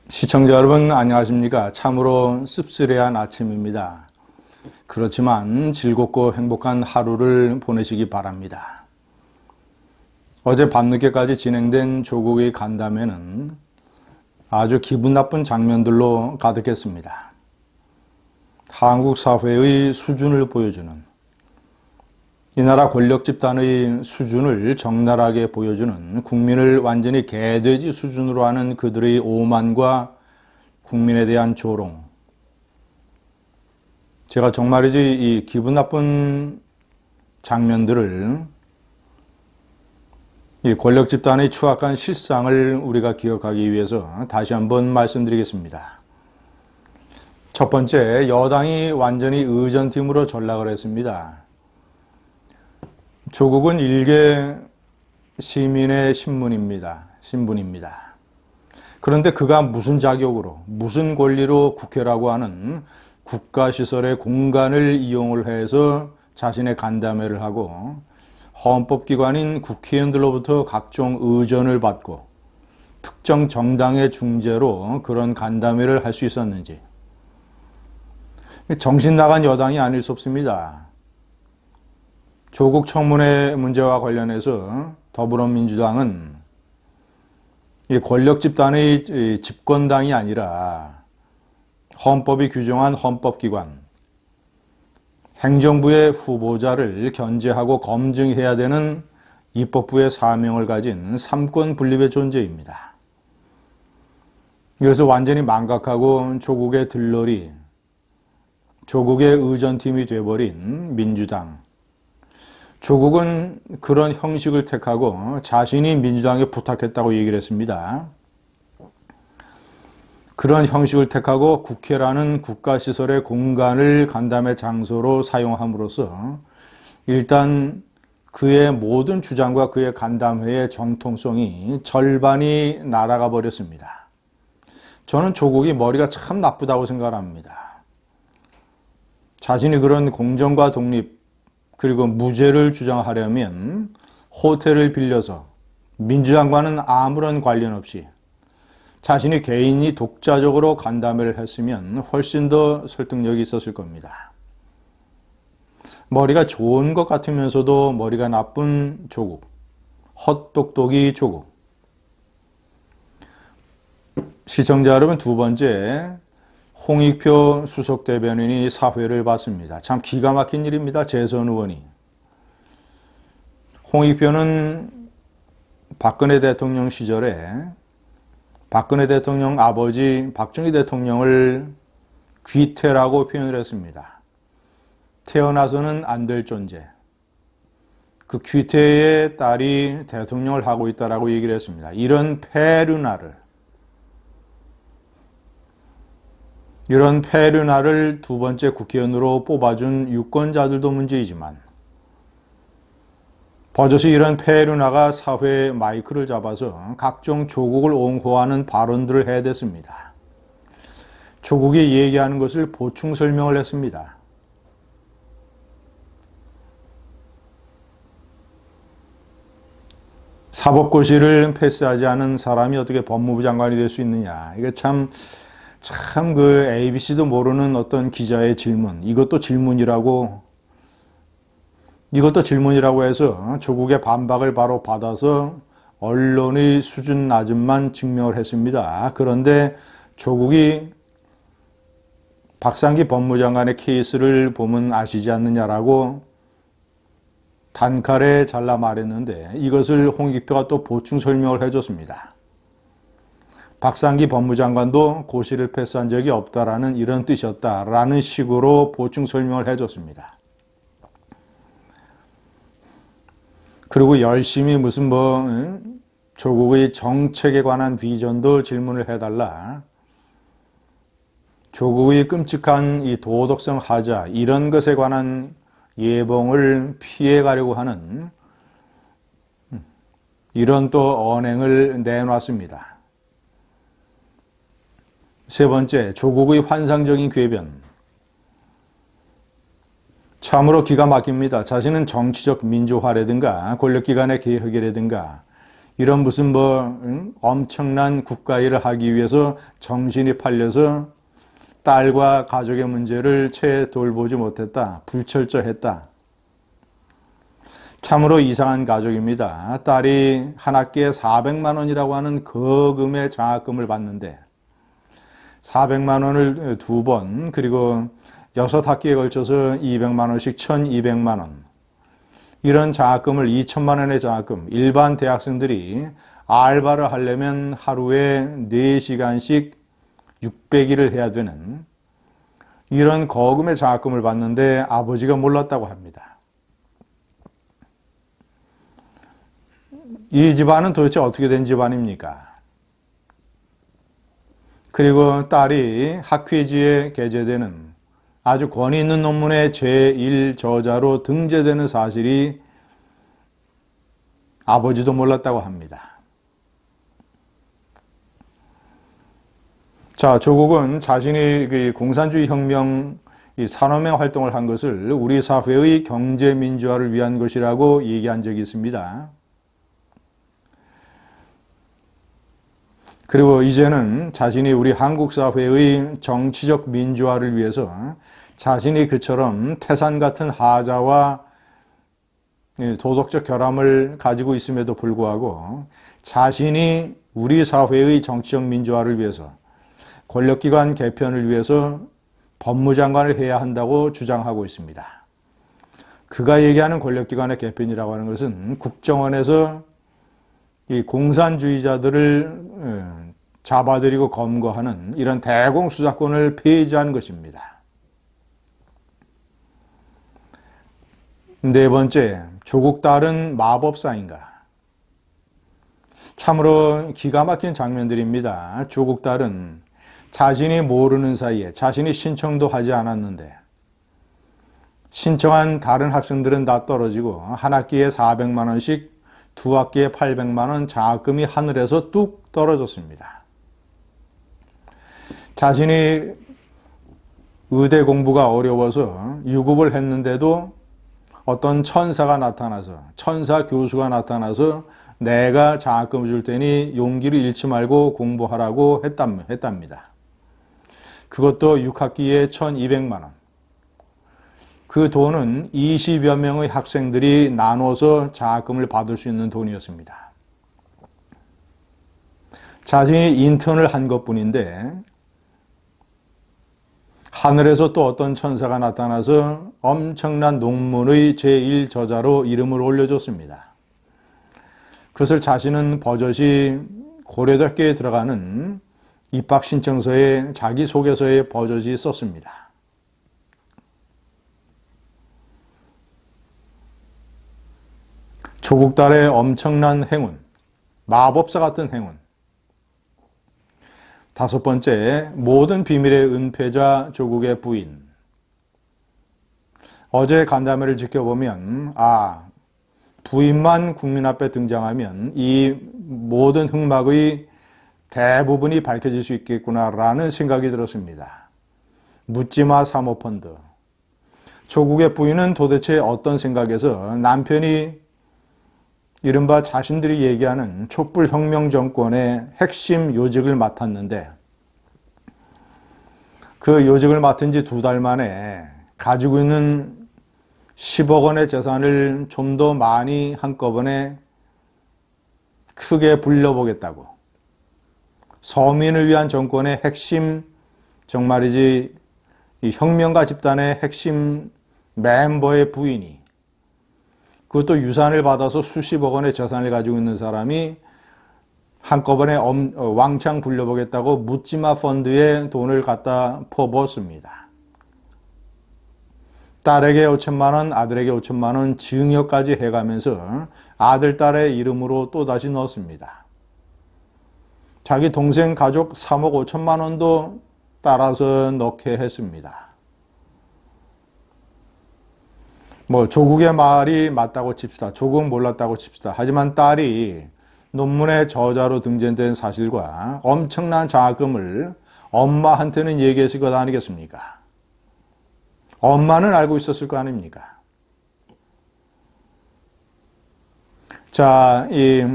시청자 여러분 안녕하십니까? 참으로 씁쓸해한 아침입니다. 그렇지만 즐겁고 행복한 하루를 보내시기 바랍니다. 어제 밤늦게까지 진행된 조국의 간담회는 아주 기분 나쁜 장면들로 가득했습니다. 한국 사회의 수준을 보여주는, 이 나라 권력 집단의 수준을 적나라하게 보여주는, 국민을 완전히 개돼지 수준으로 하는 그들의 오만과 국민에 대한 조롱. 제가 정말이지 이 기분 나쁜 장면들을, 이 권력 집단의 추악한 실상을 우리가 기억하기 위해서 다시 한번 말씀드리겠습니다. 첫 번째, 여당이 완전히 의전팀으로 전락을 했습니다. 조국은 일개 시민의 신분입니다. 그런데 그가 무슨 자격으로, 무슨 권리로 국회라고 하는 국가시설의 공간을 이용을 해서 자신의 간담회를 하고 헌법기관인 국회의원들로부터 각종 의전을 받고 특정 정당의 중재로 그런 간담회를 할 수 있었는지. 정신 나간 여당이 아닐 수 없습니다. 조국 청문회 문제와 관련해서 더불어민주당은 이 권력 집단의 집권당이 아니라 헌법이 규정한 헌법기관, 행정부의 후보자를 견제하고 검증해야 되는 입법부의 사명을 가진 삼권 분립의 존재입니다. 이것을 완전히 망각하고 조국의 들러리, 조국의 의전팀이 되어버린 민주당. 조국은 그런 형식을 택하고 자신이 민주당에 부탁했다고 얘기를 했습니다. 그런 형식을 택하고 국회라는 국가시설의 공간을 간담회 장소로 사용함으로써 일단 그의 모든 주장과 그의 간담회의 정통성이 절반이 날아가 버렸습니다. 저는 조국이 머리가 참 나쁘다고 생각합니다. 자신이 그런 공정과 독립 그리고 무죄를 주장하려면 호텔을 빌려서 민주당과는 아무런 관련 없이 자신이 개인이 독자적으로 간담회를 했으면 훨씬 더 설득력이 있었을 겁니다. 머리가 좋은 것 같으면서도 머리가 나쁜 조국, 헛똑똑이 조국. 시청자 여러분, 두 번째, 홍익표 수석대변인이 사회를 봤습니다. 참 기가 막힌 일입니다. 재선 의원이. 홍익표는 박근혜 대통령 시절에 박근혜 대통령 아버지 박정희 대통령을 귀태라고 표현을 했습니다. 태어나서는 안 될 존재. 그 귀태의 딸이 대통령을 하고 있다라고 얘기를 했습니다. 이런 페르나를 두 번째 국회의원으로 뽑아준 유권자들도 문제이지만 버젓이 이런 페르나가 사회의 마이크를 잡아서 각종 조국을 옹호하는 발언들을 해댔습니다. 조국이 얘기하는 것을 보충 설명을 했습니다. 사법고시를 패스하지 않은 사람이 어떻게 법무부 장관이 될 수 있느냐. 이게 참 그 ABC도 모르는 어떤 기자의 질문. 이것도 질문이라고 해서 조국의 반박을 바로 받아서 언론의 수준 낮음만 증명을 했습니다. 그런데 조국이 박상기 법무장관의 케이스를 보면 아시지 않느냐라고 단칼에 잘라 말했는데 이것을 홍익표가 또 보충 설명을 해줬습니다. 박상기 법무장관도 고시를 패스한 적이 없다라는 이런 뜻이었다라는 식으로 보충 설명을 해줬습니다. 그리고 열심히 무슨 조국의 정책에 관한 비전도 질문을 해달라. 조국의 끔찍한 이 도덕성 하자 이런 것에 관한 예봉을 피해가려고 하는 이런 또 언행을 내놨습니다. 세 번째, 조국의 환상적인 궤변. 참으로 기가 막힙니다. 자신은 정치적 민주화라든가 권력기관의 개혁이라든가 이런 무슨 엄청난 국가 일을 하기 위해서 정신이 팔려서 딸과 가족의 문제를 채 돌보지 못했다. 불철저했다. 참으로 이상한 가족입니다. 딸이 한 학기에 400만 원이라고 하는 거금의 장학금을 받는데 400만 원을 2번 그리고 6학기에 걸쳐서 200만 원씩 1200만 원 이런 장학금을 2000만 원의 장학금 일반 대학생들이 알바를 하려면 하루에 4시간씩 600일을 해야 되는 이런 거금의 장학금을 받는데 아버지가 몰랐다고 합니다. 이 집안은 도대체 어떻게 된 집안입니까? 그리고 딸이 학회지에 게재되는 아주 권위 있는 논문의 제1저자로 등재되는 사실이 아버지도 몰랐다고 합니다. 자, 조국은 자신이 그 공산주의 혁명, 이 산업의 활동을 한 것을 우리 사회의 경제민주화를 위한 것이라고 얘기한 적이 있습니다. 그리고 이제는 자신이 우리 한국 사회의 정치적 민주화를 위해서 자신이 그처럼 태산 같은 하자와 도덕적 결함을 가지고 있음에도 불구하고 자신이 우리 사회의 정치적 민주화를 위해서 권력기관 개편을 위해서 법무장관을 해야 한다고 주장하고 있습니다. 그가 얘기하는 권력기관의 개편이라고 하는 것은 국정원에서 이 공산주의자들을 잡아들이고 검거하는 이런 대공수사권을 폐지한 것입니다. 네 번째, 조국 딸은 마법사인가? 참으로 기가 막힌 장면들입니다. 조국 딸은 자신이 모르는 사이에 자신이 신청도 하지 않았는데 신청한 다른 학생들은 다 떨어지고 한 학기에 400만 원씩 2학기에 800만 원 장학금이 하늘에서 뚝 떨어졌습니다. 자신이 의대 공부가 어려워서 유급을 했는데도 어떤 천사가 나타나서 천사 교수가 나타나서 내가 장학금을 줄 테니 용기를 잃지 말고 공부하라고 했답니다. 그것도 6학기에 1200만 원. 그 돈은 20여 명의 학생들이 나눠서 장학금을 받을 수 있는 돈이었습니다. 자신이 인턴을 한 것뿐인데 하늘에서 또 어떤 천사가 나타나서 엄청난 논문의 제1저자로 이름을 올려줬습니다. 그것을 자신은 버젓이 고려대학교에 들어가는 입학신청서에 자기소개서에 버젓이 썼습니다. 조국 딸의 엄청난 행운, 마법사 같은 행운. 5번째, 모든 비밀의 은폐자 조국의 부인. 어제 간담회를 지켜보면 부인만 국민 앞에 등장하면 이 모든 흑막의 대부분이 밝혀질 수 있겠구나라는 생각이 들었습니다. 묻지마 사모펀드. 조국의 부인은 도대체 어떤 생각에서 남편이 이른바 자신들이 얘기하는 촛불혁명 정권의 핵심 요직을 맡았는데 그 요직을 맡은 지 2달 만에 가지고 있는 10억 원의 재산을 좀 더 많이 한꺼번에 크게 불려보겠다고 서민을 위한 정권의 핵심 정말이지 이 혁명가 집단의 핵심 멤버의 부인이 그것도 유산을 받아서 수십억 원의 재산을 가지고 있는 사람이 한꺼번에 왕창 굴려보겠다고 묻지마 펀드에 돈을 갖다 퍼부었습니다. 딸에게 5천만 원, 아들에게 5천만 원 증여까지 해가면서 아들, 딸의 이름으로 또다시 넣었습니다. 자기 동생 가족 3억 5천만 원도 따라서 넣게 했습니다. 조국의 말이 맞다고 칩시다. 조국은 몰랐다고 칩시다. 하지만 딸이 논문의 저자로 등재된 사실과 엄청난 장학금을 엄마한테는 얘기했을 것 아니겠습니까? 엄마는 알고 있었을 거 아닙니까? 자,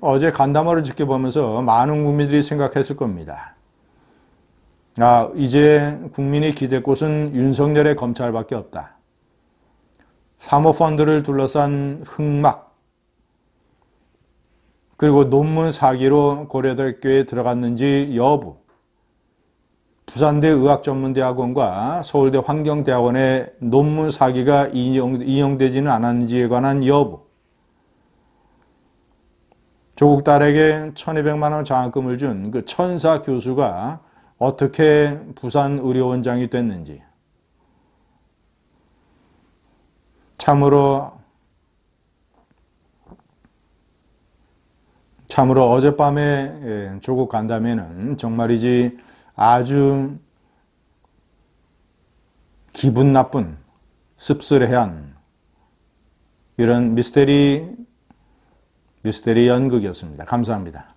어제 간담회를 지켜보면서 많은 국민들이 생각했을 겁니다. 이제 국민이 기댈 곳은 윤석열의 검찰밖에 없다. 사모펀드를 둘러싼 흑막, 그리고 논문 사기로 고려대학교에 들어갔는지 여부, 부산대 의학전문대학원과 서울대 환경대학원의 논문 사기가 인용되지는 않았는지에 관한 여부, 조국 딸에게 1,200만 원 장학금을 준 그 천사 교수가 어떻게 부산 의료원장이 됐는지, 참으로 어젯밤에 조국 간담회는 정말이지 아주 기분 나쁜, 씁쓸해한 이런 미스테리 연극이었습니다. 감사합니다.